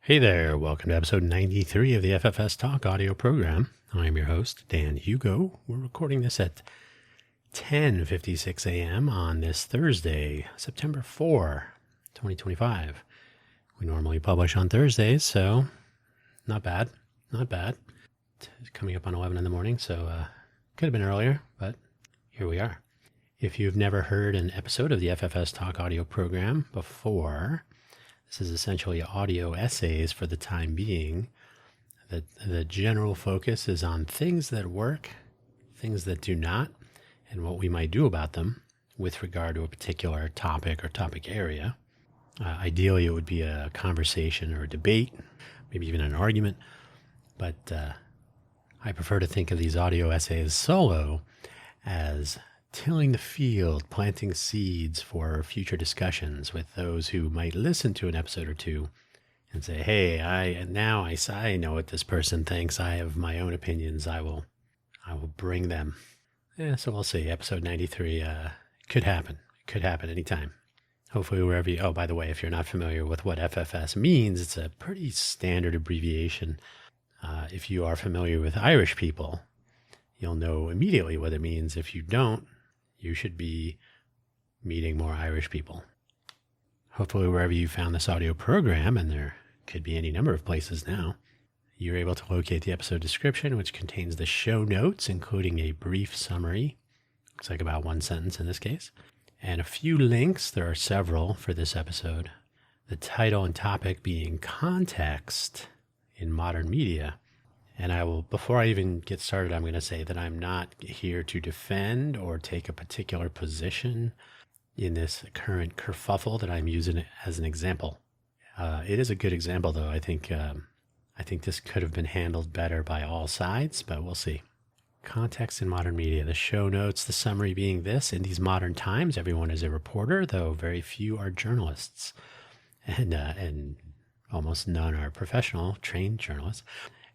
Hey there, welcome to episode 93 of the FFS Talk audio program. I'm your host, Dan Hugo. We're recording this at 10:56 a.m. on this Thursday, September 4, 2025. We normally publish on Thursdays, so not bad. It's coming up on 11 in the morning, so could have been earlier, but here we are. If you've never heard an episode of the FFS Talk audio program before, this is essentially audio essays for the time being. The general focus is on things that work, things that do not, and what we might do about them with regard to a particular topic or topic area. Ideally, it would be a conversation or a debate, maybe even an argument, but I prefer to think of these audio essays solo as tilling the field, planting seeds for future discussions with those who might listen to an episode or two and say, hey, I know what this person thinks. I have my own opinions. I will bring them. So we'll see. Episode 93 could happen. It could happen anytime. Hopefully wherever you, oh, by the way, if you're not familiar with what FFS means, it's a pretty standard abbreviation. If you are familiar with Irish people, you'll know immediately what it means. If you don't, you should be meeting more Irish people. Hopefully wherever you found this audio program, and there could be any number of places now, you're able to locate the episode description, which contains the show notes, including a brief summary. Looks like about one sentence in this case. And a few links. There are several for this episode. The title and topic being Context in Modern Media. And I will, before I even get started, I'm going to say that I'm not here to defend or take a particular position in this current kerfuffle that I'm using as an example. It is a good example, though. I think this could have been handled better by all sides, but we'll see. Context in modern media. The show notes, the summary being this: in these modern times, everyone is a reporter, though very few are journalists, and almost none are professional, trained journalists.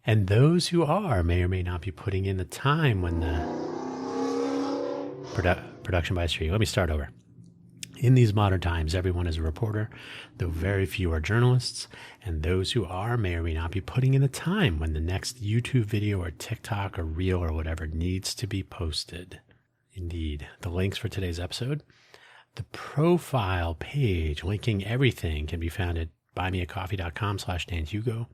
And those who are may or may not be putting in the time when the production by street. Let me start over. In these modern times, everyone is a reporter, though very few are journalists. And those who are may or may not be putting in the time when the next YouTube video or TikTok or Reel or whatever needs to be posted. Indeed. The links for today's episode. The profile page linking everything can be found at buymeacoffee.com/DanHugo.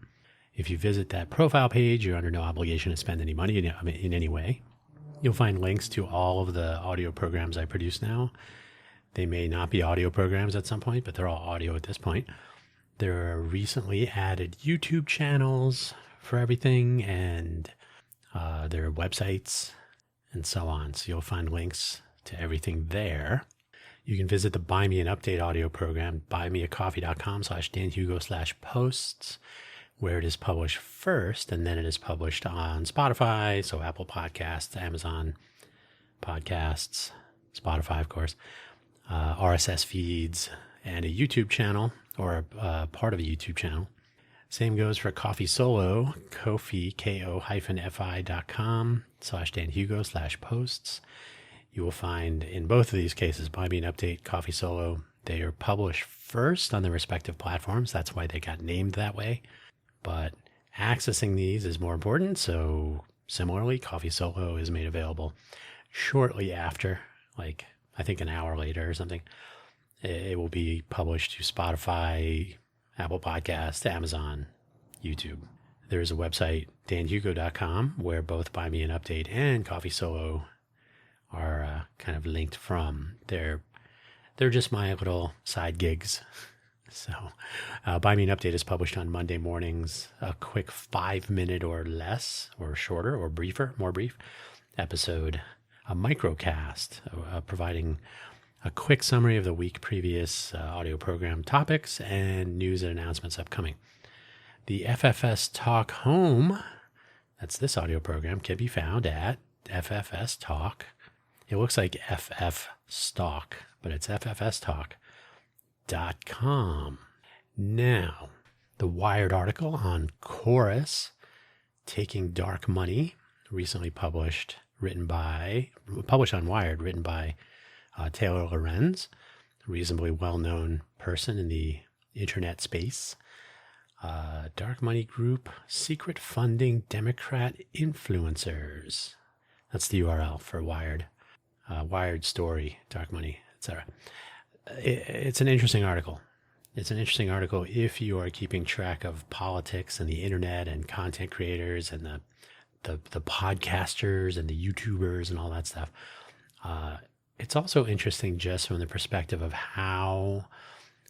If you visit that profile page, you're under no obligation to spend any money in any way. You'll find links to all of the audio programs I produce now. They may not be audio programs at some point, but they're all audio at this point. There are recently added YouTube channels for everything, and there are websites and so on. So you'll find links to everything there. You can visit the Buy Me an Update audio program, buymeacoffee.com/DanHugo/posts, where it is published first, and then it is published on Spotify, so Apple Podcasts, Amazon Podcasts, Spotify, of course, RSS feeds, and a YouTube channel, or a part of a YouTube channel. Same goes for Coffee Solo, Ko-fi, ko-fi.com/DanHugo/posts. You will find in both of these cases, Buy Me an Update, Coffee Solo, they are published first on their respective platforms. That's why they got named that way. But accessing these is more important. So similarly, Coffee Solo is made available shortly after, like I think an hour later or something. It will be published to Spotify, Apple Podcasts, Amazon, YouTube. There's a website, danhugo.com, where both Buy Me an Update and Coffee Solo are kind of linked from. They're just my little side gigs. So Buy Me an Update is published on Monday mornings, a quick 5-minute or less, or shorter, or briefer, more brief episode, a microcast, providing a quick summary of the week previous audio program topics and news and announcements upcoming. The FFS Talk Home, that's this audio program, can be found at FFS Talk. It looks like FF Stock, but it's FFSTalk.com. Now, the Wired article on Chorus Taking Dark Money, recently published on Wired, written by Taylor Lorenz, a reasonably well-known person in the internet space. Dark money group, secret funding Democrat influencers. That's the URL for Wired. Wired story, dark money, etc. It's an interesting article. It's an interesting article if you are keeping track of politics and the internet and content creators and the podcasters and the YouTubers and all that stuff. It's also interesting just from the perspective of how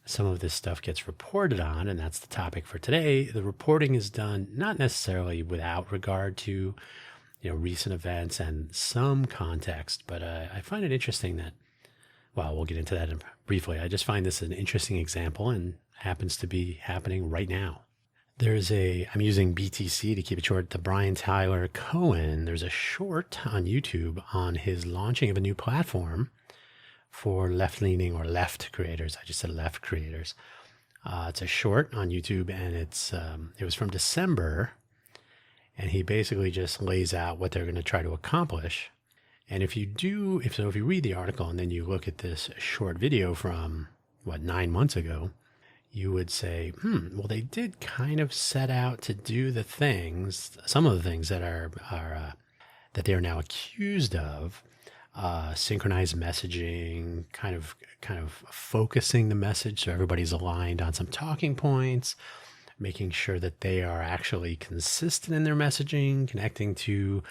some of this stuff gets reported on, and that's the topic for today. The reporting is done not necessarily without regard to, recent events and some context, but I find it interesting that, well, we'll get into that briefly. I just find this an interesting example and happens to be happening right now. I'm using BTC to keep it short, the Brian Tyler Cohen. There's a short on YouTube on his launching of a new platform for left-leaning or left creators. I just said left creators. It's a short on YouTube, and it was from December, and he basically just lays out what they're going to try to accomplish. And if you read the article and then you look at this short video from 9 months ago, you would say, well, they did kind of set out to do some of the things that that they are now accused of. Synchronized messaging, kind of focusing the message so everybody's aligned on some talking points, making sure that they are actually consistent in their messaging, connecting to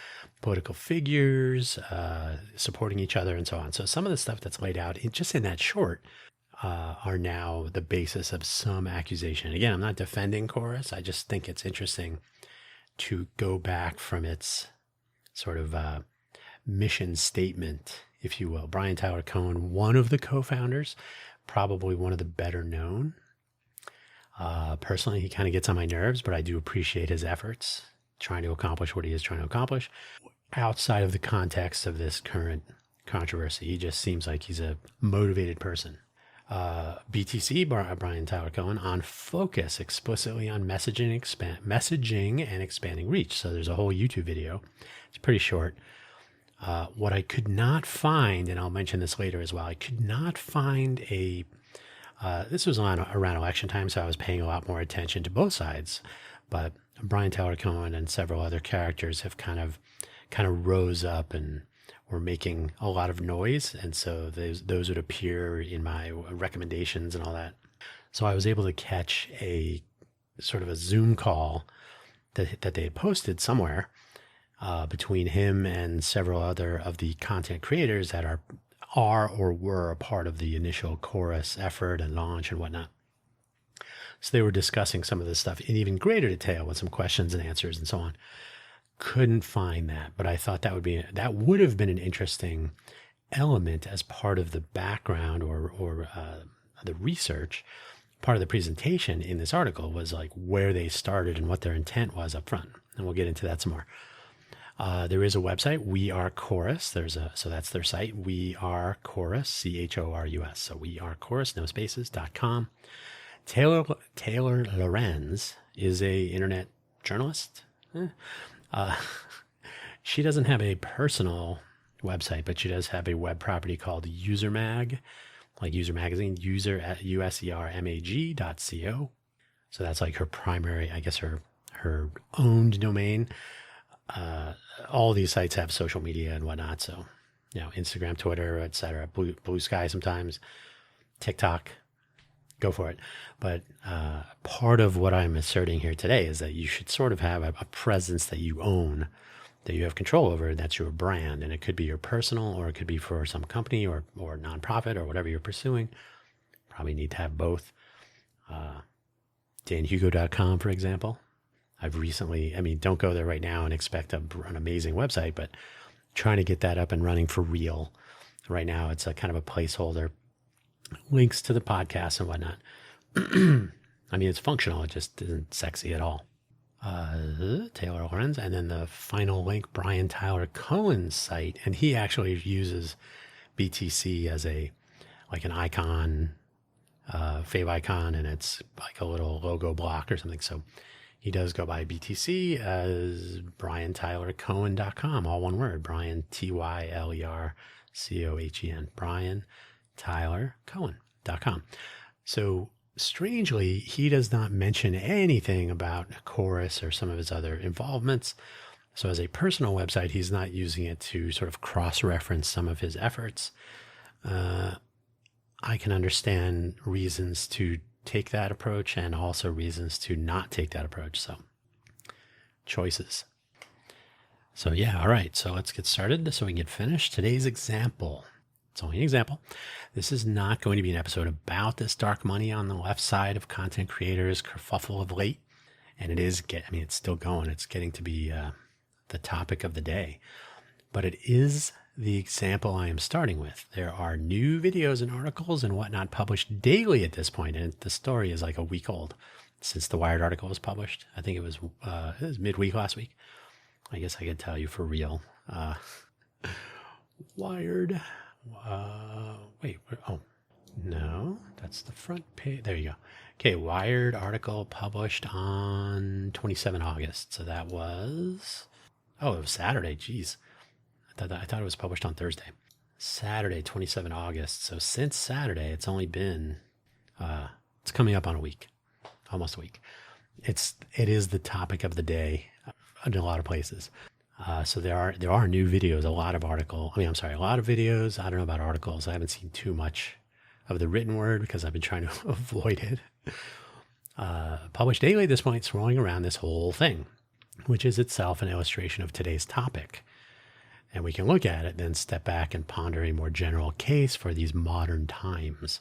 political figures, supporting each other, and so on. So some of the stuff that's laid out just in that short are now the basis of some accusation. Again, I'm not defending Chorus. I just think it's interesting to go back from its sort of mission statement, if you will. Brian Tyler Cohen, one of the co-founders, probably one of the better known. Personally, he kind of gets on my nerves, but I do appreciate his efforts trying to accomplish what he is trying to accomplish. Outside of the context of this current controversy, he just seems like he's a motivated person. BTC, Brian Tyler Cohen, on focus explicitly on messaging and expanding reach. So there's a whole YouTube video. It's pretty short. What I could not find, and I'll mention this later as well, I could not find this was around election time, so I was paying a lot more attention to both sides. But Brian Tyler Cohen and several other characters have kind of rose up and were making a lot of noise. And so those would appear in my recommendations and all that. So I was able to catch a sort of a Zoom call that they had posted somewhere between him and several other of the content creators that are or were a part of the initial Chorus effort and launch and whatnot. So they were discussing some of this stuff in even greater detail with some questions and answers and so on. Couldn't find that, but I thought that would have been an interesting element as part of the background or the research. Part of the presentation in this article was like where they started and what their intent was up front. And we'll get into that some more. There is a website, We Are Chorus. So that's their site, We Are Chorus, CHORUS. So We Are Chorus, no spaces.com. Taylor Lorenz is a internet journalist. She doesn't have a personal website, but she does have a web property called UserMag, like User Magazine, user at usermag.co. So that's like her primary, I guess her owned domain. All these sites have social media and whatnot. So, Instagram, Twitter, etc. Blue Sky sometimes, TikTok, go for it. But part of what I'm asserting here today is that you should sort of have a presence that you own, that you have control over. That's your brand. And it could be your personal, or it could be for some company or nonprofit or whatever you're pursuing. Probably need to have both. danhugo.com, for example. I've recently, don't go there right now and expect an amazing website, but trying to get that up and running for real. Right now, it's a kind of a placeholder. Links to the podcast and whatnot. It's functional. It just isn't sexy at all. Taylor Lorenz. And then the final link, Brian Tyler Cohen's site. And he actually uses BTC as an icon, fave icon, and it's like a little logo block or something. So he does go by BTC as BrianTylerCohen.com, all one word, Brian, TYLERCOHEN, Brian Tyler Cohen.com. So strangely, he does not mention anything about Chorus or some of his other involvements. So as a personal website, he's not using it to sort of cross-reference some of his efforts. I can understand reasons to take that approach and also reasons to not take that approach. So choices. So yeah, all right. So let's get started so we can get finished. Today's example. It's only an example. This is not going to be an episode about this dark money on the left side of content creators kerfuffle of late. And it's still going. It's getting to be the topic of the day. But it is the example I am starting with. There are new videos and articles and whatnot published daily at this point, and the story is like a week old since the Wired article was published. I think it was midweek last week. I guess I could tell you for real. Wired. No, that's the front page. There you go. Okay, Wired article published on 27 August. So that was, it was Saturday. Jeez. I thought it was published on Thursday. Saturday, 27 August. So since Saturday, it's only been, it's coming up on a week, almost a week. It is the topic of the day in a lot of places. So there are new videos, a lot of videos. I don't know about articles. I haven't seen too much of the written word because I've been trying to avoid it. Published daily at this point, swirling around this whole thing, which is itself an illustration of today's topic. And we can look at it, then step back and ponder a more general case for these modern times.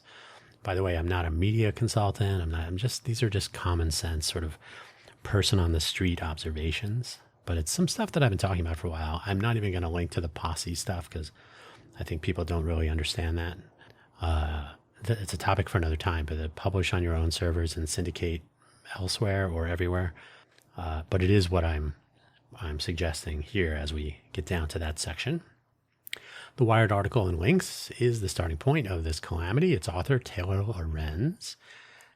By the way, I'm not a media consultant. These are just common sense sort of person on the street observations. But it's some stuff that I've been talking about for a while. I'm not even going to link to the posse stuff because I think people don't really understand that. It's a topic for another time, but to publish on your own servers and syndicate elsewhere or everywhere. But it is what I'm suggesting here as we get down to that section. The Wired article and links is the starting point of this calamity. Its author, Taylor Lorenz,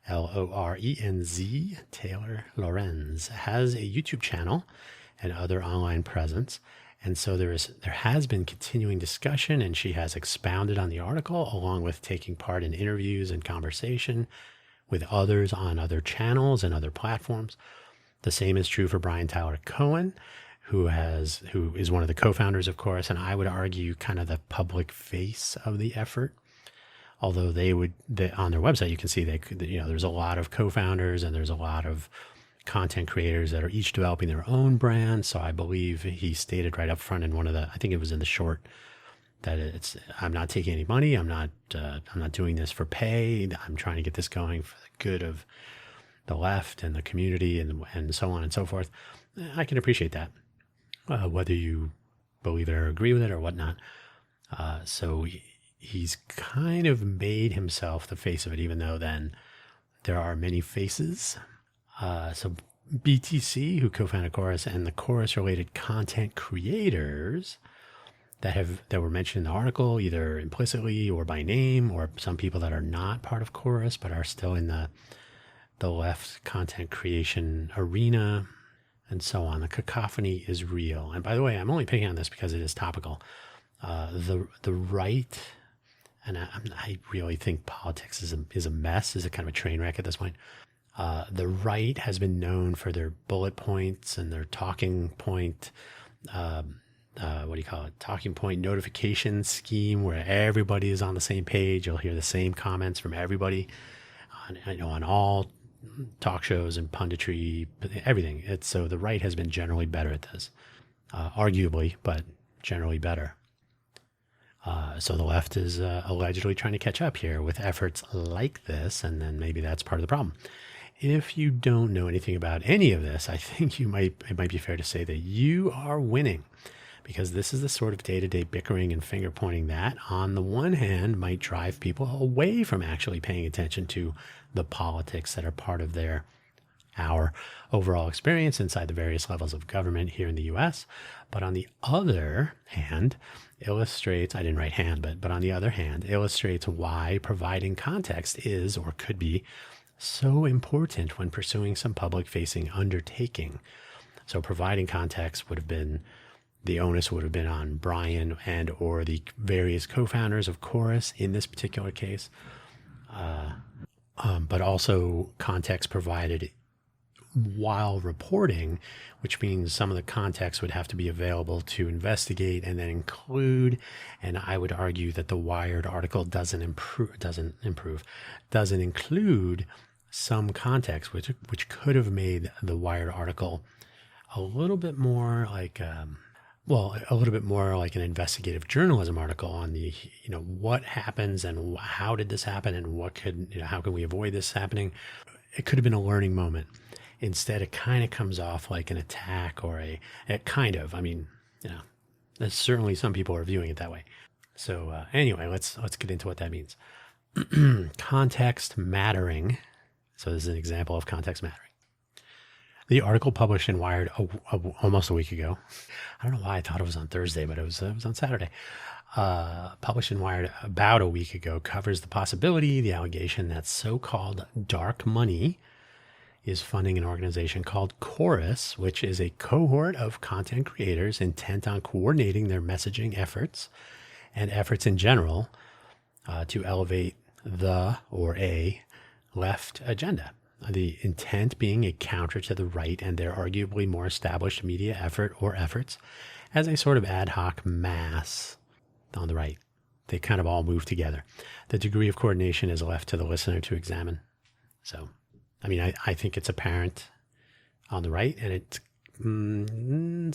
Lorenz, Taylor Lorenz, has a YouTube channel and other online presence. And so there has been continuing discussion, and she has expounded on the article along with taking part in interviews and conversation with others on other channels and other platforms. The same is true for Brian Tyler Cohen, who is one of the co-founders of Chorus, and I would argue kind of the public face of the effort. Although on their website, you can see there's a lot of co-founders and there's a lot of content creators that are each developing their own brand. So I believe he stated right up front in I think it was in the short, that I'm not taking any money. I'm not doing this for pay. I'm trying to get this going for the good of the left and the community and so on and so forth. I can appreciate that, whether you believe it or agree with it or whatnot. So he's kind of made himself the face of it, even though then there are many faces. So BTC, who co-founded Chorus, and the Chorus-related content creators that were mentioned in the article, either implicitly or by name, or some people that are not part of Chorus but are still in the left content creation arena, and so on. The cacophony is real. And by the way, I'm only picking on this because it is topical. The right, and I really think politics is a mess, is a kind of a train wreck at this point. The right has been known for their bullet points and their talking point, talking point notification scheme, where everybody is on the same page. You'll hear the same comments from everybody on all talk shows and punditry, everything. So the right has been generally better at this, arguably, but generally better. So the left is allegedly trying to catch up here with efforts like this, and then maybe that's part of the problem. If you don't know anything about any of this, I think it might be fair to say that you are winning, because this is the sort of day-to-day bickering and finger pointing that, on the one hand, might drive people away from actually paying attention to the politics that are part of our overall experience inside the various levels of government here in the U.S. But on the other hand, illustrates why providing context is, or could be, so important when pursuing some public-facing undertaking. So providing context the onus would have been on Brian and or the various co-founders of Chorus in this particular case. but also context provided while reporting, which means some of the context would have to be available to investigate and then include. And I would argue that the Wired article doesn't include some context, which could have made the Wired article a little bit more like, a little bit more like an investigative journalism article on the, what happens and how did this happen and how can we avoid this happening? It could have been a learning moment. Instead, it kind of comes off like an attack or there's certainly some people are viewing it that way. So anyway, let's get into what that means. Context mattering. So this is an example of context mattering. The article published in Wired almost a week ago. I don't know why I thought it was on Thursday, but it was on Saturday. Published in Wired about a week ago covers the allegation that so-called dark money is funding an organization called Chorus, which is a cohort of content creators intent on coordinating their messaging efforts and efforts in general to elevate a left agenda. The intent being a counter to the right and their arguably more established media efforts as a sort of ad hoc mass on the right. They kind of all move together. The degree of coordination is left to the listener to examine. So, I think it's apparent on the right, and it's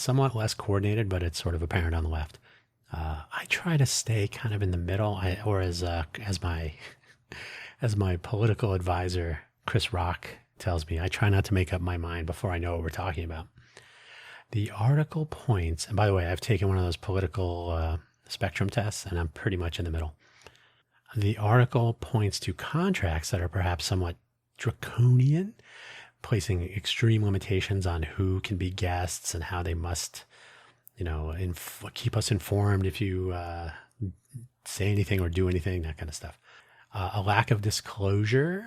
somewhat less coordinated, but it's sort of apparent on the left. I try to stay kind of in the middle, as my political advisor Chris Rock tells me, I try not to make up my mind before I know what we're talking about. The article points, and by the way, I've taken one of those political spectrum tests, and I'm pretty much in the middle. The article points to contracts that are perhaps somewhat draconian, placing extreme limitations on who can be guests and how they must, keep us informed if you say anything or do anything, that kind of stuff. A lack of disclosure,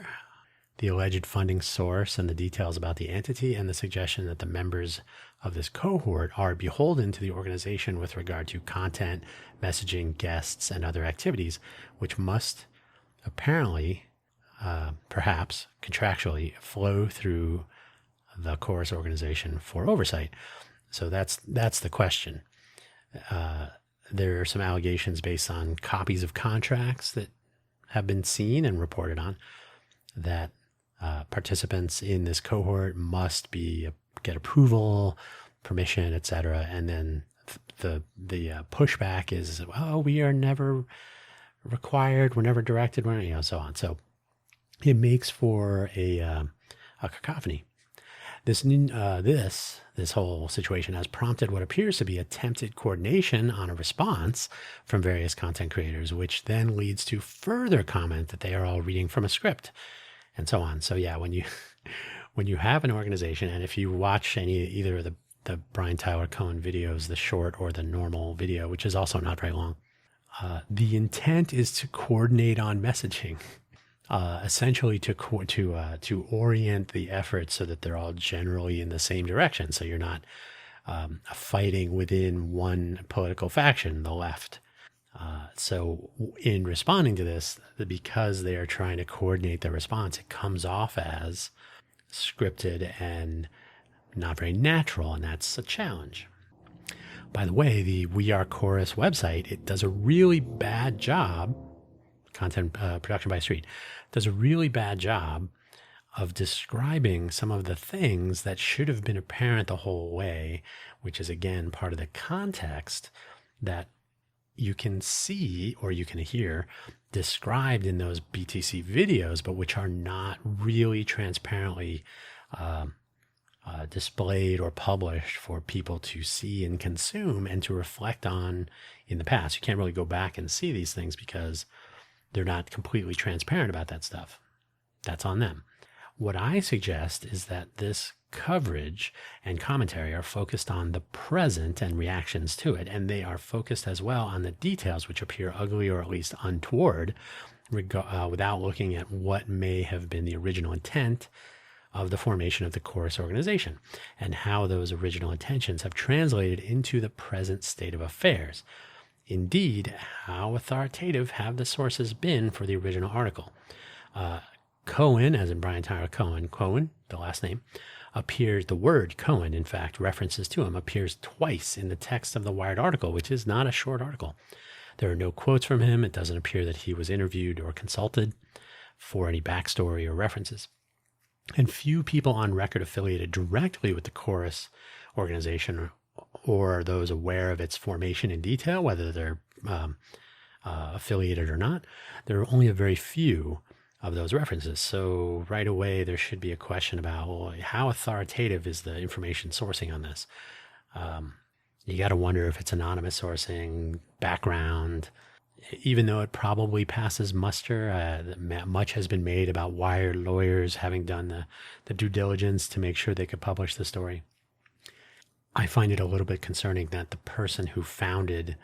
the alleged funding source and the details about the entity, and the suggestion that the members of this cohort are beholden to the organization with regard to content, messaging, guests, and other activities, which must apparently perhaps contractually flow through the Chorus organization for oversight. So that's the question. There are some allegations based on copies of contracts that have been seen and reported on that participants in this cohort must get approval, permission, etc. And then the pushback is, we are never required, we're never directed, so on. So it makes for a cacophony. This whole situation has prompted what appears to be attempted coordination on a response from various content creators, which then leads to further comment that they are all reading from a script, and so on. So yeah, when you have an organization, and if you watch either of the Brian Tyler Cohen videos, the short or the normal video, which is also not very long, the intent is to coordinate on messaging. Essentially to orient the efforts so that they're all generally in the same direction. So you're not fighting within one political faction, the left. So in responding to this, because they are trying to coordinate their response, it comes off as scripted and not very natural, and that's a challenge. By the way, the We Are Chorus website, it does a really bad job, content production by Street, does a really bad job of describing some of the things that should have been apparent the whole way, which is, again, part of the context that you can see or you can hear described in those BTC videos, but which are not really transparently displayed or published for people to see and consume and to reflect on in the past. You can't really go back and see these things because they're not completely transparent about that stuff. That's on them. What I suggest is that this coverage and commentary are focused on the present and reactions to it, and they are focused as well on the details which appear ugly or at least untoward without looking at what may have been the original intent of the formation of the Chorus organization and how those original intentions have translated into the present state of affairs. Indeed, how authoritative have the sources been for the original article? Cohen, as in Brian Tyler Cohen, the last name, appears, the word Cohen, in fact, references to him, appears twice in the text of the Wired article, which is not a short article. There are no quotes from him. It doesn't appear that he was interviewed or consulted for any backstory or references. And few people on record affiliated directly with the Chorus organization or those aware of its formation in detail, whether they're affiliated or not, there are only a very few of those references. So right away, there should be a question about, well, how authoritative is the information sourcing on this? You got to wonder if it's anonymous sourcing, background, even though it probably passes muster. Much has been made about Wired lawyers having done the due diligence to make sure they could publish the story. I find it a little bit concerning that the person who co-founded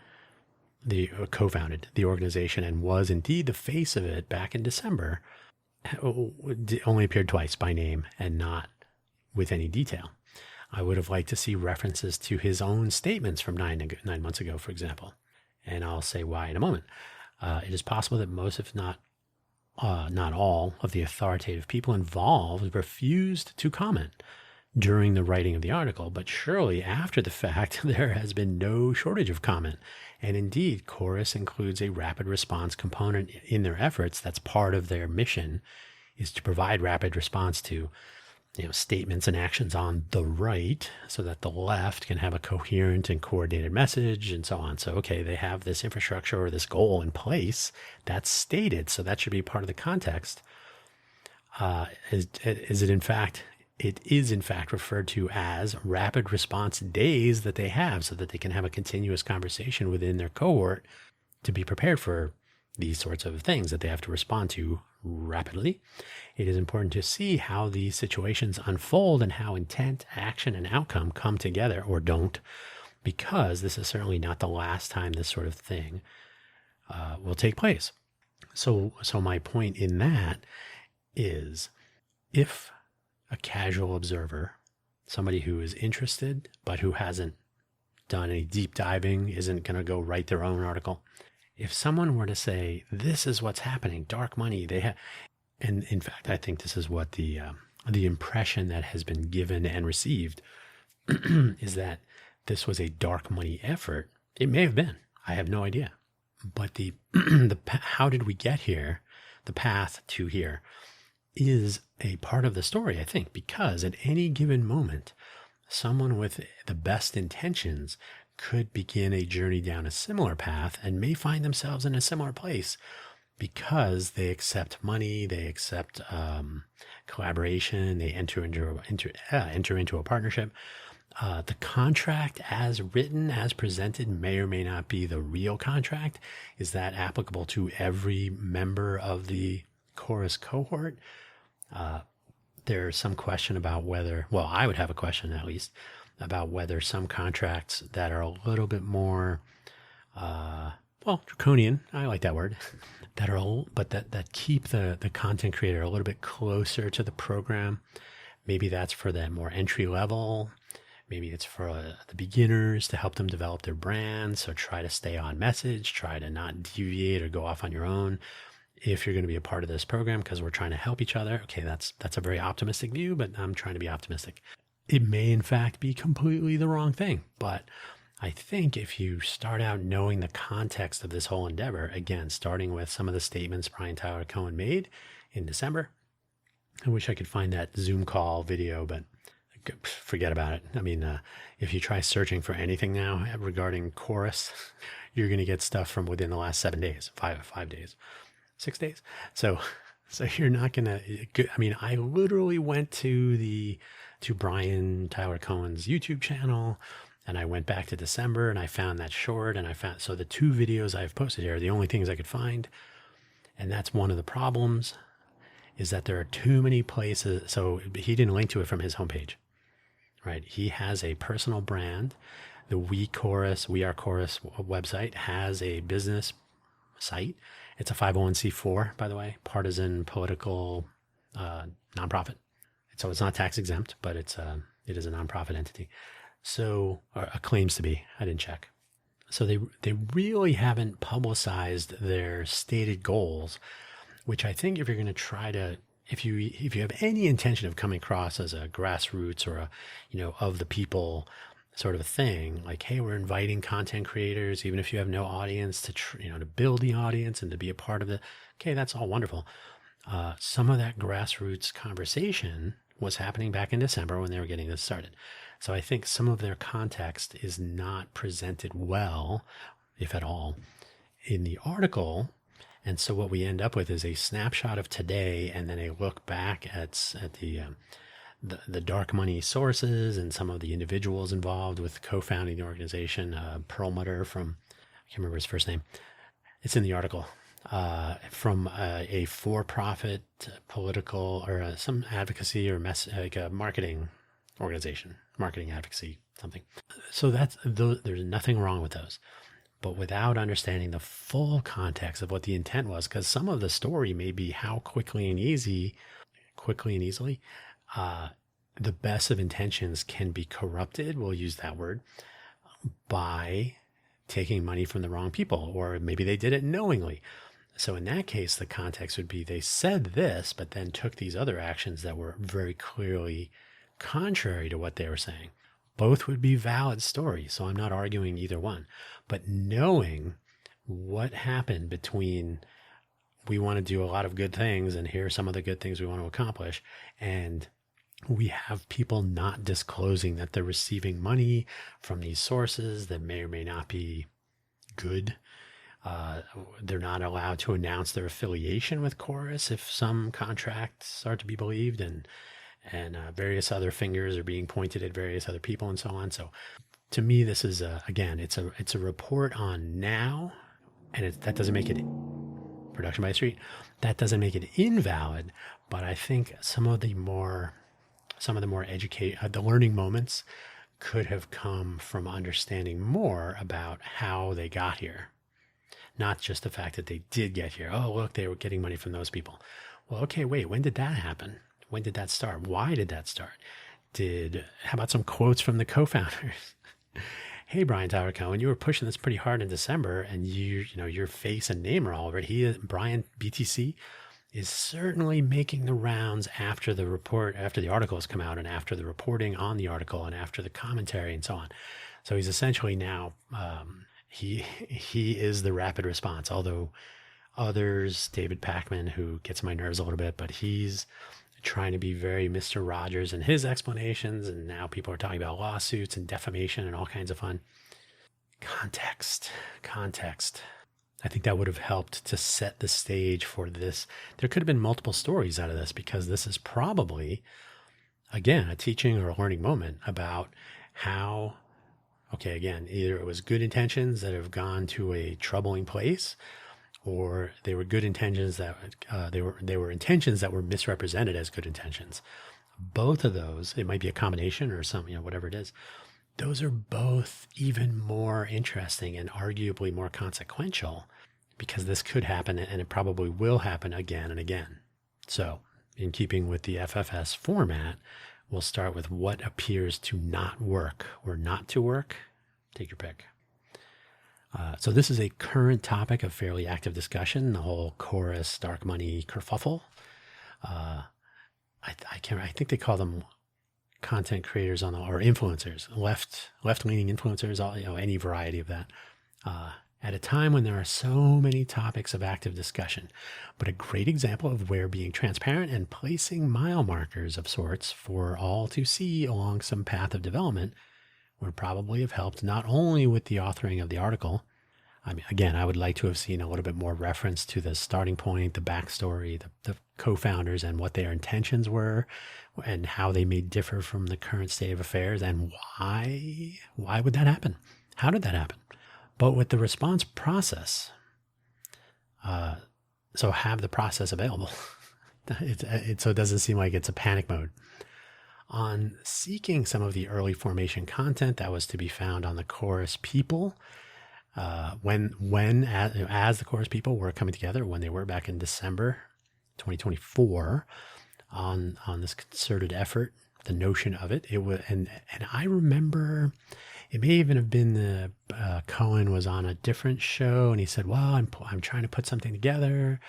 the organization and was indeed the face of it back in December only appeared twice by name and not with any detail. I would have liked to see references to his own statements from 9 months ago, for example. And I'll say why in a moment. It is possible that most, if not all, of the authoritative people involved refused to comment during the writing of the article, but surely after the fact, there has been no shortage of comment. And indeed, Chorus includes a rapid response component in their efforts. That's part of their mission, is to provide rapid response to statements and actions on the right so that the left can have a coherent and coordinated message and so on. So, okay, they have this infrastructure or this goal in place that's stated. So that should be part of the context. It is in fact referred to as rapid response days that they have so that they can have a continuous conversation within their cohort to be prepared for these sorts of things that they have to respond to rapidly. It is important to see how these situations unfold and how intent, action, and outcome come together or don't, because this is certainly not the last time this sort of thing will take place. So my point in that is, if a casual observer, somebody who is interested but who hasn't done any deep diving, isn't going to go write their own article, if someone were to say, this is what's happening, dark money, and in fact, I think this is what the impression that has been given and received is that this was a dark money effort. It may have been. I have no idea. But the how did we get here? The path to here is a part of the story, I think, because at any given moment, someone with the best intentions could begin a journey down a similar path and may find themselves in a similar place because they accept money, they accept collaboration, they enter into a partnership. The contract as written, as presented, may or may not be the real contract. Is that applicable to every member of the Chorus cohort? There's some question about whether, well, I would have a question at least, about whether some contracts that are a little bit more, draconian, I like that word, that keep the content creator a little bit closer to the program. Maybe that's for that more entry level. Maybe it's for the beginners to help them develop their brand. So try to stay on message, try to not deviate or go off on your own if you're going to be a part of this program, because we're trying to help each other. Okay, that's a very optimistic view, but I'm trying to be optimistic. It may, in fact, be completely the wrong thing. But I think if you start out knowing the context of this whole endeavor, again, starting with some of the statements Brian Tyler Cohen made in December, I wish I could find that Zoom call video, but forget about it. I mean, if you try searching for anything now regarding Chorus, you're going to get stuff from within the last 7 days, 5 days, 6 days. So you're not going to, I mean, I literally went to Brian Tyler Cohen's YouTube channel, and I went back to December and I found that short, and so the 2 videos I've posted here are the only things I could find. And that's one of the problems, is that there are too many places. So he didn't link to it from his homepage, right? He has a personal brand. The We Are Chorus website has a business site. It's a 501c4, by the way, partisan political nonprofit. So it's not tax exempt, but it is a nonprofit entity. So, or claims to be. I didn't check. So they really haven't publicized their stated goals, which I think if you're going to try to if you have any intention of coming across as a grassroots or a, of the people sort of a thing, like, hey, we're inviting content creators, even if you have no audience, to to build the audience and to be a part of it. Okay, that's all wonderful. Some of that grassroots conversation was happening back in December when they were getting this started. So I think some of their context is not presented well, if at all, in the article. And so what we end up with is a snapshot of today, and then a look back at the dark money sources and some of the individuals involved with co-founding the organization. Perlmutter from, I can't remember his first name. It's in the article. From a for-profit political or some advocacy or like a marketing organization, marketing advocacy, something. So there's nothing wrong with those. But without understanding the full context of what the intent was, because some of the story may be how quickly and easily, the best of intentions can be corrupted, we'll use that word, by taking money from the wrong people, or maybe they did it knowingly. So in that case, the context would be they said this, but then took these other actions that were very clearly contrary to what they were saying. Both would be valid stories, so I'm not arguing either one. But knowing what happened between we want to do a lot of good things and here are some of the good things we want to accomplish, and we have people not disclosing that they're receiving money from these sources that may or may not be good. They're not allowed to announce their affiliation with Chorus if some contracts are to be believed, and various other fingers are being pointed at various other people and so on. So to me, this is again, it's a report on now, and that doesn't make it production by the street. That doesn't make it invalid, but I think some of the more the learning moments could have come from understanding more about how they got here. Not just the fact that they did get here. Oh, look, they were getting money from those people. Well, okay, wait, when did that happen? When did that start? Why did that start? How about some quotes from the co-founders? Hey, Brian Tyler Cohen, you were pushing this pretty hard in December, and your face and name are all over it. Brian BTC is certainly making the rounds after the article has come out, and after the reporting on the article, and after the commentary and so on. So he's essentially now, he is the rapid response, although others, David Pakman, who gets my nerves a little bit, but he's trying to be very Mr. Rogers in his explanations, and now people are talking about lawsuits and defamation and all kinds of fun. Context. I think that would have helped to set the stage for this. There could have been multiple stories out of this, because this is probably, again, a teaching or a learning moment about how, okay, again, either it was good intentions that have gone to a troubling place, or they were good intentions that they were intentions that were misrepresented as good intentions. Both of those, it might be a combination or some, whatever it is. Those are both even more interesting and arguably more consequential, because this could happen, and it probably will happen again and again. So, in keeping with the FFS format, we'll start with what appears to not work or not to work. Take your pick. So this is a current topic of fairly active discussion, the whole Chorus dark money kerfuffle. I think they call them content creators or influencers, left-leaning influencers, any variety of that. At a time when there are so many topics of active discussion, but a great example of where being transparent and placing mile markers of sorts for all to see along some path of development would probably have helped, not only with the authoring of the article. I mean, again, I would like to have seen a little bit more reference to the starting point, the backstory, the co-founders, and what their intentions were, and how they may differ from the current state of affairs, and why would that happen? How did that happen? But with the response process, so have the process available. So it doesn't seem like it's a panic mode. On seeking some of the early formation content that was to be found on the Chorus people, as the Chorus people were coming together, when they were back in December 2024 on this concerted effort, the notion of it was, and I remember it may even have been Cohen was on a different show, and he said, well, I'm trying to put something together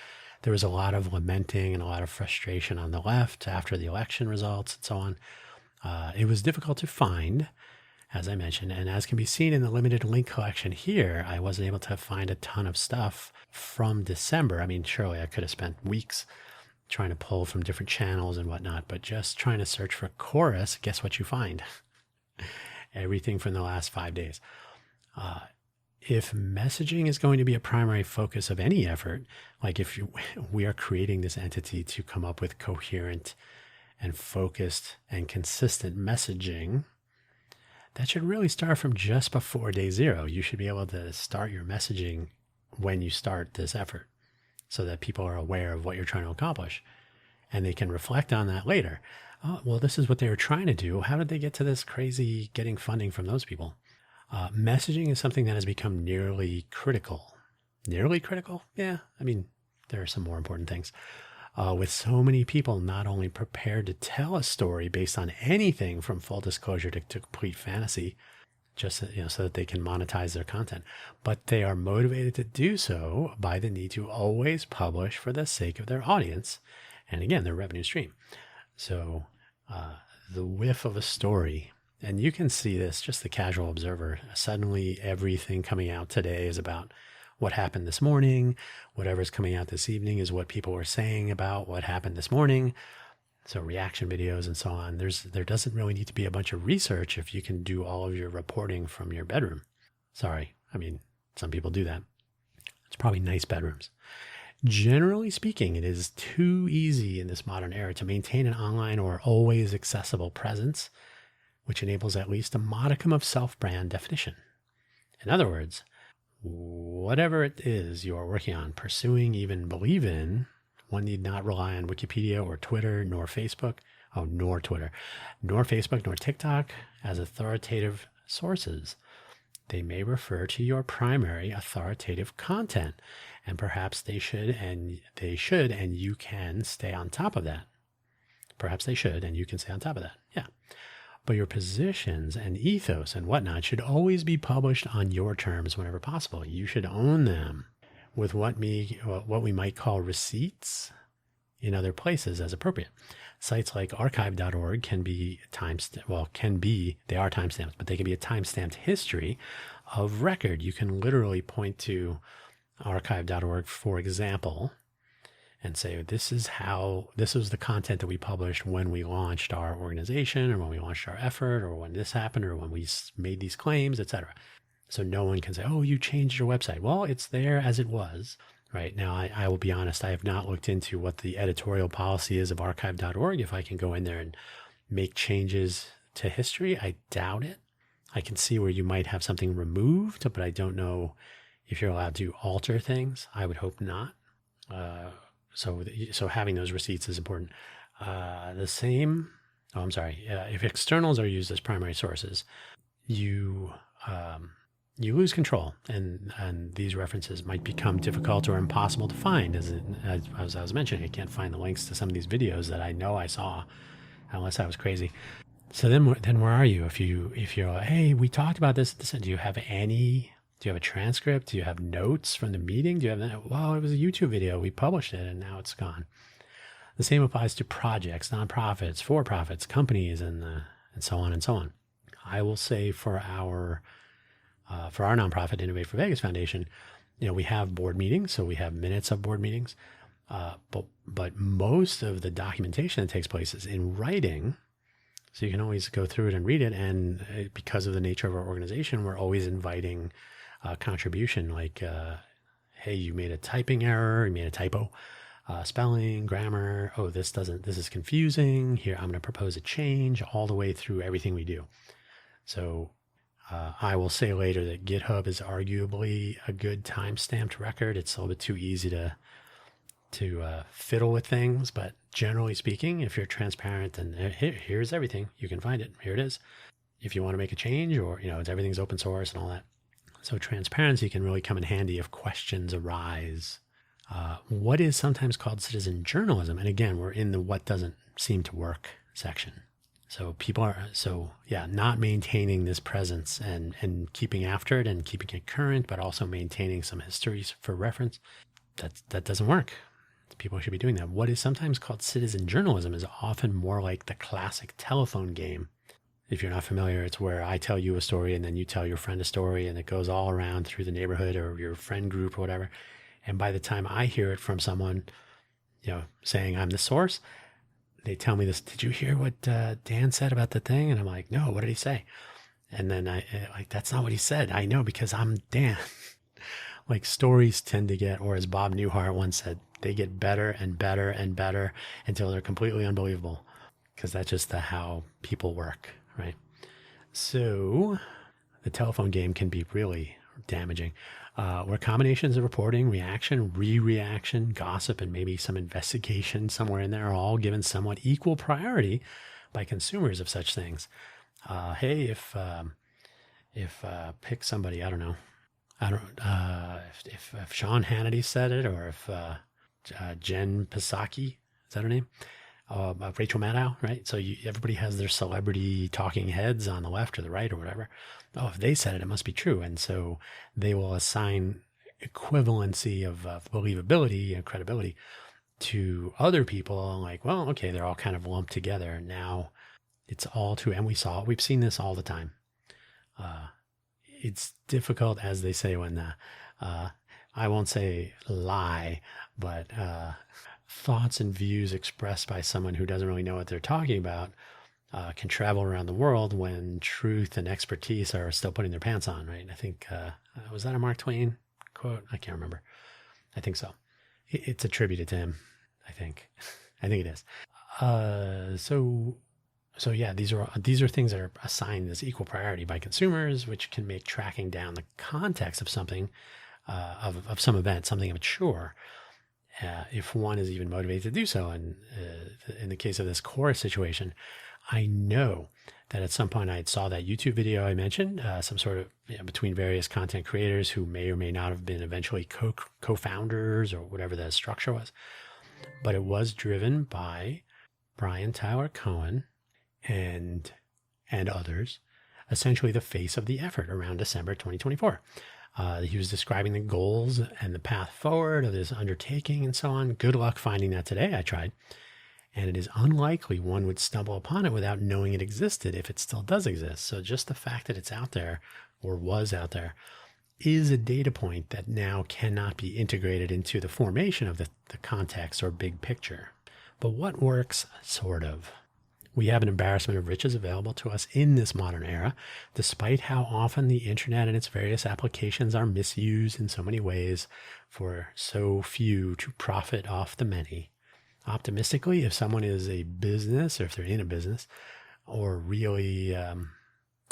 there was a lot of lamenting and a lot of frustration on the left after the election results and so on. It was difficult to find, as I mentioned, and as can be seen in the limited link collection here, I wasn't able to find a ton of stuff from December. I mean, surely I could have spent weeks trying to pull from different channels and whatnot, but just trying to search for chorus, guess what you find? Everything from the last 5 days. If messaging is going to be a primary focus of any effort, like if we are creating this entity to come up with coherent and focused and consistent messaging, that should really start from just before day 0. You should be able to start your messaging when you start this effort so that people are aware of what you're trying to accomplish and they can reflect on that later. Oh, well, this is what they were trying to do. How did they get to this crazy getting funding from those people? Messaging is something that has become nearly critical. Nearly critical? Yeah. I mean, there are some more important things. With so many people not only prepared to tell a story based on anything from full disclosure to complete fantasy, just so that they can monetize their content, but they are motivated to do so by the need to always publish for the sake of their audience, and again, their revenue stream. So the whiff of a story, and you can see this, just the casual observer, suddenly everything coming out today is about what happened this morning. Whatever's coming out this evening is what people were saying about what happened this morning. So reaction videos and so on. There doesn't really need to be a bunch of research if you can do all of your reporting from your bedroom. Sorry. I mean, some people do that. It's probably nice bedrooms. Generally speaking, it is too easy in this modern era to maintain an online or always accessible presence, which enables at least a modicum of self-brand definition. In other words, whatever it is you are working on, pursuing, even believe in, one need not rely on Wikipedia or Twitter, nor Facebook, nor Facebook, nor TikTok as authoritative sources. They may refer to your primary authoritative content, and perhaps they should, and you can stay on top of that. Perhaps they should, and you can stay on top of that. Yeah. But your positions and ethos and whatnot should always be published on your terms whenever possible. You should own them with what we might call receipts in other places as appropriate. Sites like archive.org can be they are timestamped, but they can be a timestamped history of record. You can literally point to archive.org, for example, and say, this was the content that we published when we launched our organization, or when we launched our effort, or when this happened, or when we made these claims, etc. So no one can say, oh, you changed your website. Well, it's there as it was. Right now, I will be honest, I have not looked into what the editorial policy is of archive.org. If I can go in there and make changes to history, I doubt it. I can see where you might have something removed, but I don't know if you're allowed to alter things. I would hope not. So having those receipts is important. If externals are used as primary sources, you lose control, and these references might become difficult or impossible to find. As I was mentioning, I can't find the links to some of these videos that I know I saw, unless I was crazy. So then where are you? If you're like, hey, we talked about this. Do you have a transcript? Do you have notes from the meeting? Do you have that? Well, it was a YouTube video. We published it and now it's gone. The same applies to projects, nonprofits, for-profits, companies, and so on and so on. I will say for our nonprofit, Innovate for Vegas Foundation, we have board meetings, so we have minutes of board meetings. But most of the documentation that takes place is in writing. So you can always go through it and read it. And because of the nature of our organization, we're always inviting contribution, like, hey, you made a typing error, you made a typo, spelling, grammar. Oh, this is confusing. Here, I'm going to propose a change, all the way through everything we do. So I will say later that GitHub is arguably a good time-stamped record. It's a little bit too easy to fiddle with things, but generally speaking, if you're transparent and here's everything, you can find it. Here it is. If you want to make a change, or everything's open source and all that. So transparency can really come in handy if questions arise. What is sometimes called citizen journalism, and again, we're in the what doesn't seem to work section. So people are not maintaining this presence and keeping after it and keeping it current, but also maintaining some histories for reference. That doesn't work. People should be doing that. What is sometimes called citizen journalism is often more like the classic telephone game. If you're not familiar, it's where I tell you a story and then you tell your friend a story, and it goes all around through the neighborhood or your friend group or whatever. And by the time I hear it from someone, saying I'm the source, they tell me this, did you hear what Dan said about the thing? And I'm like, no, what did he say? And then that's not what he said. I know because I'm Dan. Like stories tend to get, or as Bob Newhart once said, they get better and better and better until they're completely unbelievable, because that's just how people work, right? So the telephone game can be really damaging, where combinations of reporting, reaction, re-reaction, gossip, and maybe some investigation somewhere in there are all given somewhat equal priority by consumers of such things. Hey, if pick somebody, I don't know. If Sean Hannity said it, or if Jen Psaki, is that her name? Rachel Maddow, right? So everybody has their celebrity talking heads on the left or the right or whatever. Oh, if they said it, it must be true. And so they will assign equivalency of believability and credibility to other people. Like, well, okay, they're all kind of lumped together. Now it's all true. And we've seen this all the time. It's difficult, as they say, when I won't say lie, but thoughts and views expressed by someone who doesn't really know what they're talking about can travel around the world when truth and expertise are still putting their pants on, right? I think, was that a Mark Twain quote? I can't remember. I think so. It's attributed to him, I think. I think it is. So yeah, these are things that are assigned as equal priority by consumers, which can make tracking down the context of something, of some event, something immature, if one is even motivated to do so. And in the case of this chorus situation, I know that at some point I saw that YouTube video I mentioned, some sort of between various content creators who may or may not have been eventually co-founders or whatever the structure was, but it was driven by Brian Tyler Cohen and others, essentially the face of the effort around December 2024. He was describing the goals and the path forward of this undertaking and so on. Good luck finding that today. I tried. And it is unlikely one would stumble upon it without knowing it existed, if it still does exist. So just the fact that it's out there, or was out there, is a data point that now cannot be integrated into the formation of the context or big picture. But what works, sort of? We have an embarrassment of riches available to us in this modern era, despite how often the internet and its various applications are misused in so many ways for so few to profit off the many. Optimistically, if someone is a business, or if they're in a business, or really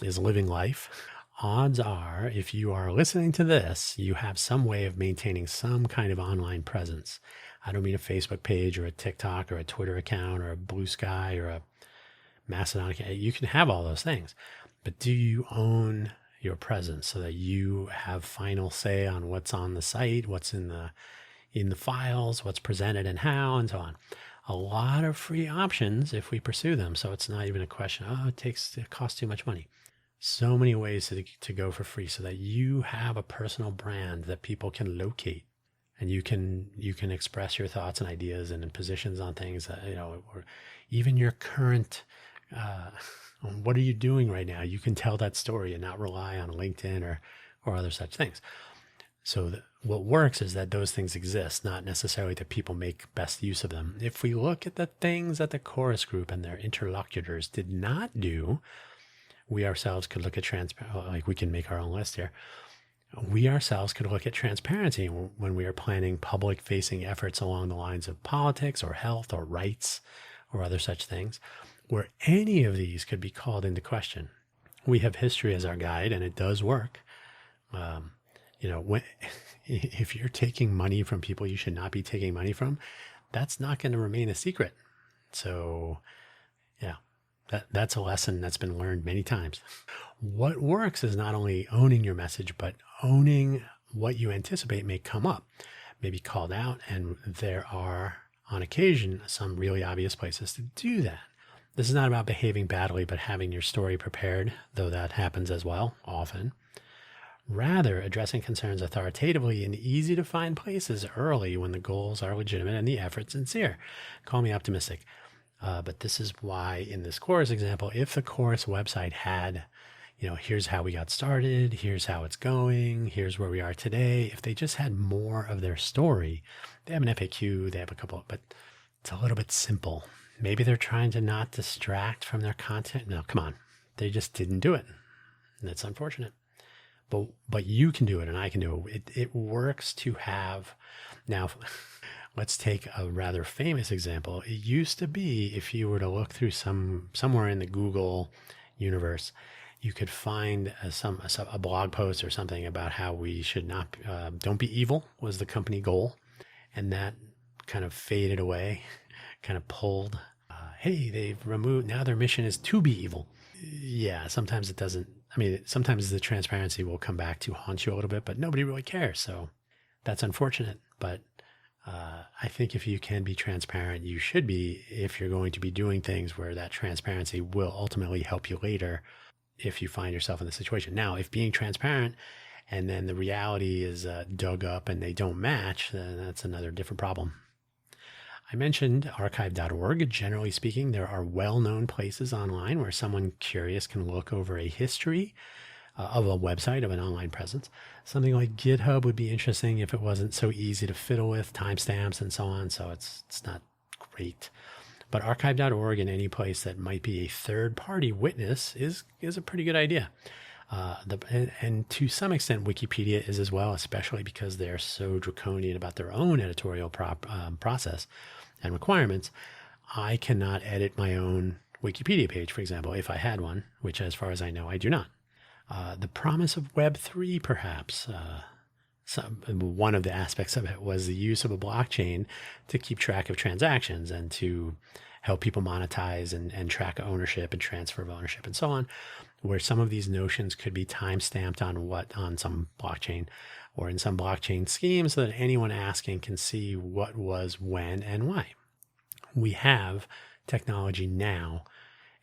is living life, odds are, if you are listening to this, you have some way of maintaining some kind of online presence. I don't mean a Facebook page or a TikTok or a Twitter account or a Blue Sky or a Mastodon account. You can have all those things, but do you own your presence so that you have final say on what's on the site, what's in the files, what's presented and how, and so on? A lot of free options if we pursue them. So it's not even a question, it costs too much money. So many ways to go for free so that you have a personal brand that people can locate, and you can express your thoughts and ideas and positions on things, or even your current, what are you doing right now? You can tell that story and not rely on LinkedIn or other such things. So what works is that those things exist, not necessarily that people make best use of them. If we look at the things that the chorus group and their interlocutors did not do, we ourselves could look at like we can make our own list here. We ourselves could look at transparency when we are planning public-facing efforts along the lines of politics or health or rights or other such things, where any of these could be called into question. We have history as our guide, and it does work. If you're taking money from people you should not be taking money from, that's not going to remain a secret. So, yeah, that's a lesson that's been learned many times. What works is not only owning your message, but owning what you anticipate may come up, may be called out, and there are, on occasion, some really obvious places to do that. This is not about behaving badly, but having your story prepared, though that happens as well, often. Rather, addressing concerns authoritatively in easy to find places early when the goals are legitimate and the effort sincere. Call me optimistic. But this is why in this course example, if the course website had, here's how we got started, here's how it's going, here's where we are today. If they just had more of their story, they have an FAQ, they have a couple, but it's a little bit simple. Maybe they're trying to not distract from their content. No, come on. They just didn't do it. And it's unfortunate. But you can do it and I can do it. It works to have. Now, let's take a rather famous example. It used to be, if you were to look through somewhere in the Google universe, you could find a blog post or something about how we should not, don't be evil was the company goal. And that kind of faded away, kind of pulled, hey, they've removed, now their mission is to be evil. Yeah, sometimes it doesn't. I mean, sometimes the transparency will come back to haunt you a little bit, but nobody really cares. So that's unfortunate. But I think if you can be transparent, you should be, if you're going to be doing things where that transparency will ultimately help you later if you find yourself in the situation. Now, if being transparent and then the reality is dug up and they don't match, then that's another different problem. I mentioned archive.org. Generally speaking, there are well-known places online where someone curious can look over a history of a website, of an online presence. Something like GitHub would be interesting if it wasn't so easy to fiddle with, timestamps and so on, so it's not great. But archive.org and any place that might be a third-party witness is a pretty good idea. And to some extent, Wikipedia is as well, especially because they're so draconian about their own editorial process and requirements. I cannot edit my own Wikipedia page, for example, if I had one, which as far as I know, I do not. The promise of Web3, perhaps. One of the aspects of it was the use of a blockchain to keep track of transactions and to help people monetize and track ownership and transfer of ownership and so on, where some of these notions could be time-stamped on some blockchain or in some blockchain scheme so that anyone asking can see what was when and why. We have technology now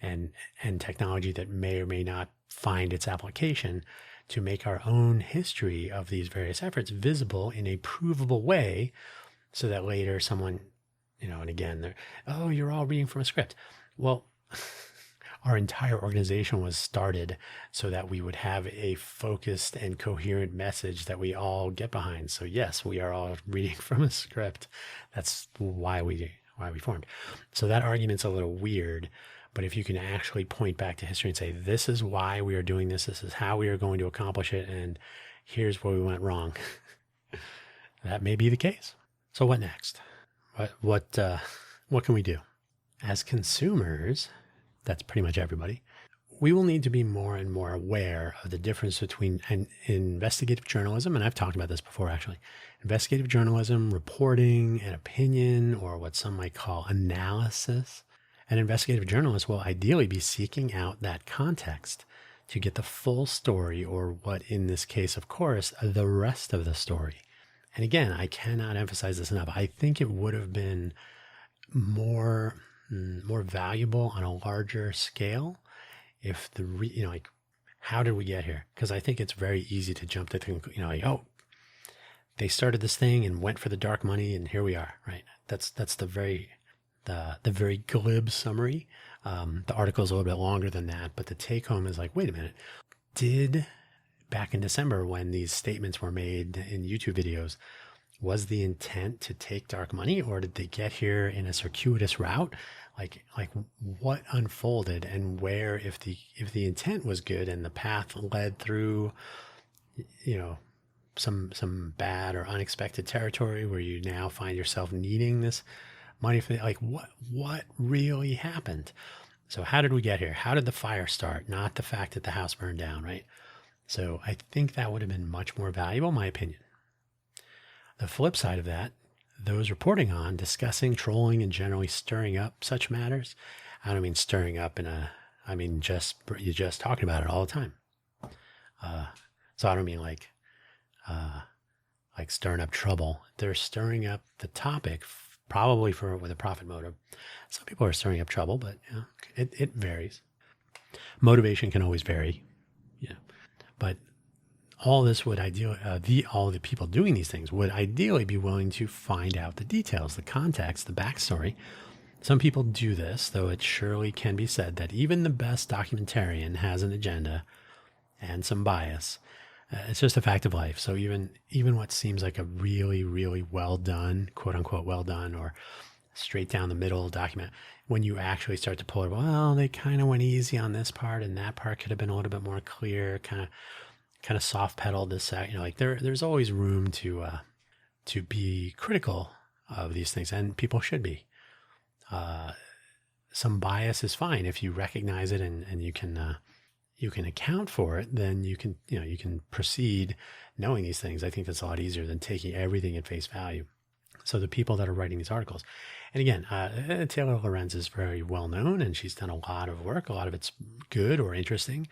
and technology that may or may not find its application to make our own history of these various efforts visible in a provable way so that later someone, and again, you're all reading from a script. Well, our entire organization was started so that we would have a focused and coherent message that we all get behind. So yes, we are all reading from a script. That's why we formed. So that argument's a little weird, but if you can actually point back to history and say, this is why we are doing this is how we are going to accomplish it, and here's where we went wrong, that may be the case. So what next? What can we do? As consumers, that's pretty much everybody, we will need to be more and more aware of the difference between investigative journalism, and I've talked about this before actually, investigative journalism, reporting, and opinion, or what some might call analysis. An investigative journalist will ideally be seeking out that context to get the full story, or what in this case, of course, the rest of the story. And again, I cannot emphasize this enough. I think it would have been more valuable on a larger scale if how did we get here? Because I think it's very easy to jump to the conclusion, they started this thing and went for the dark money and here we are, right? That's the very glib summary. The article is a little bit longer than that, but the take home is like, wait a minute, back in December when these statements were made in YouTube videos, was the intent to take dark money, or did they get here in a circuitous route? Like what unfolded, and where, if the intent was good and the path led through, some bad or unexpected territory where you now find yourself needing this money for, what really happened? So how did we get here? How did the fire start? Not the fact that the house burned down, right? So I think that would have been much more valuable, in my opinion. The flip side of that, those reporting on, discussing, trolling, and generally stirring up such matters. I don't mean stirring up you're just talking about it all the time. So I don't mean like stirring up trouble. They're stirring up the topic, probably with a profit motive. Some people are stirring up trouble, but it varies. Motivation can always vary, but all this would ideally, all the people doing these things would ideally be willing to find out the details, the context, the backstory. Some people do this, though it surely can be said that even the best documentarian has an agenda and some bias. It's just a fact of life. So even what seems like a really, really well done, quote unquote, well done, or straight down the middle document, when you actually start to pull it, well, they kind of went easy on this part, and that part could have been a little bit more clear, kind of soft pedaled this out. Like there's always room to be critical of these things, and people should be. Some bias is fine if you recognize it and you can account for it. Then you can proceed knowing these things. I think that's a lot easier than taking everything at face value. So the people that are writing these articles, and again, Taylor Lorenz is very well known, and she's done a lot of work. A lot of it's good or interesting.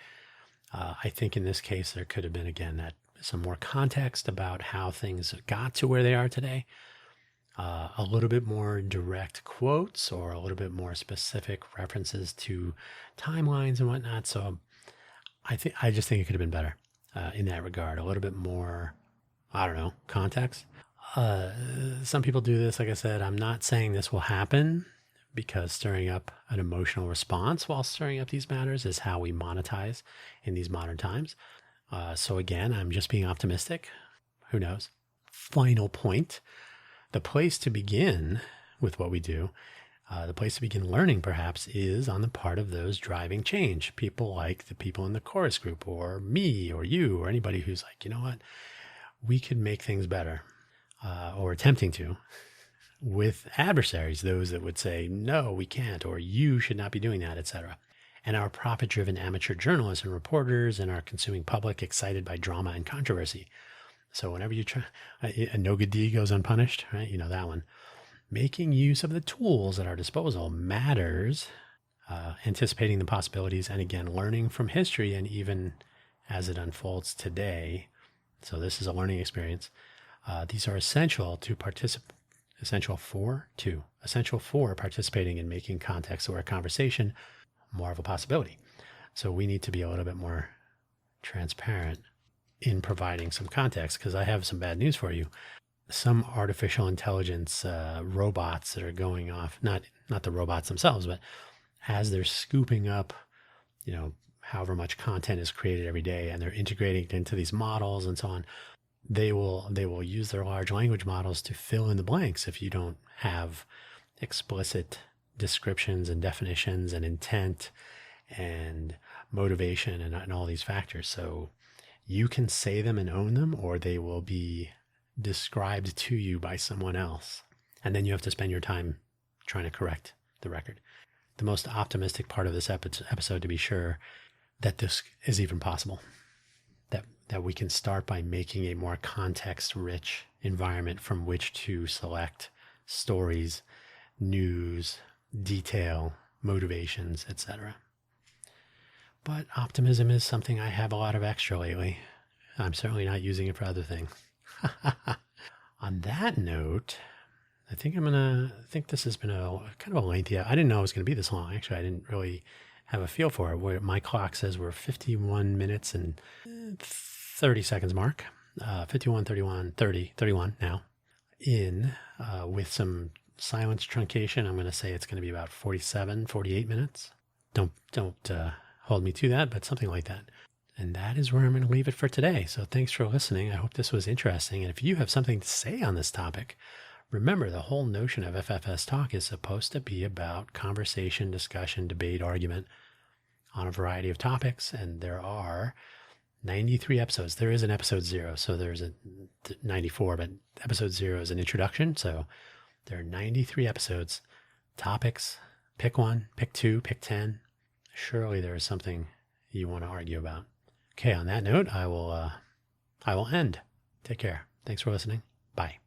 I think in this case, there could have been, again, that some more context about how things got to where they are today. A little bit more direct quotes or a little bit more specific references to timelines and whatnot. So I just think it could have been better in that regard. A little bit more, I don't know, context. Some people do this. Like I said, I'm not saying this will happen, because stirring up an emotional response while stirring up these matters is how we monetize in these modern times. So again, I'm just being optimistic. Who knows? Final point. The place to begin with what we do, the place to begin learning perhaps, is on the part of those driving change. People like the people in the chorus group, or me, or you, or anybody who's like, you know what, we could make things better, or attempting to, with adversaries, those that would say, no, we can't, or you should not be doing that, etc. And our profit-driven amateur journalists and reporters and our consuming public excited by drama and controversy. So whenever you try, no good deed goes unpunished, right? You know that one. Making use of the tools at our disposal matters, anticipating the possibilities, and again, learning from history and even as it unfolds today. So this is a learning experience. These are essential for participating in making context or a conversation more of a possibility. So we need to be a little bit more transparent in providing some context, because I have some bad news for you. Some artificial intelligence robots that are going off, not the robots themselves, but as they're scooping up, however much content is created every day, and they're integrating it into these models and so on, they will use their large language models to fill in the blanks if you don't have explicit descriptions and definitions and intent and motivation and all these factors. So you can say them and own them, or they will be described to you by someone else. And then you have to spend your time trying to correct the record. The most optimistic part of this episode, to be sure, that this is even possible. That we can start by making a more context-rich environment from which to select stories, news, detail, motivations, etc. But optimism is something I have a lot of extra lately. I'm certainly not using it for other things. On that note, I think this has been a kind of a lengthy, I didn't know it was going to be this long. Actually, I didn't really have a feel for it. Where my clock says we're 51 minutes and 30 seconds mark, 51, 31, 30, 31 now in, with some silence truncation. I'm going to say it's going to be about 47, 48 minutes. Don't hold me to that, but something like that. And that is where I'm going to leave it for today. So thanks for listening. I hope this was interesting. And if you have something to say on this topic, remember the whole notion of FFS Talk is supposed to be about conversation, discussion, debate, argument on a variety of topics. And there are 93 episodes. There is an episode 0. So there's a 94, but episode 0 is an introduction. So there are 93 episodes, topics. Pick one, pick two, pick 10. Surely there is something you want to argue about. Okay, on that note, I will end. Take care. Thanks for listening. Bye.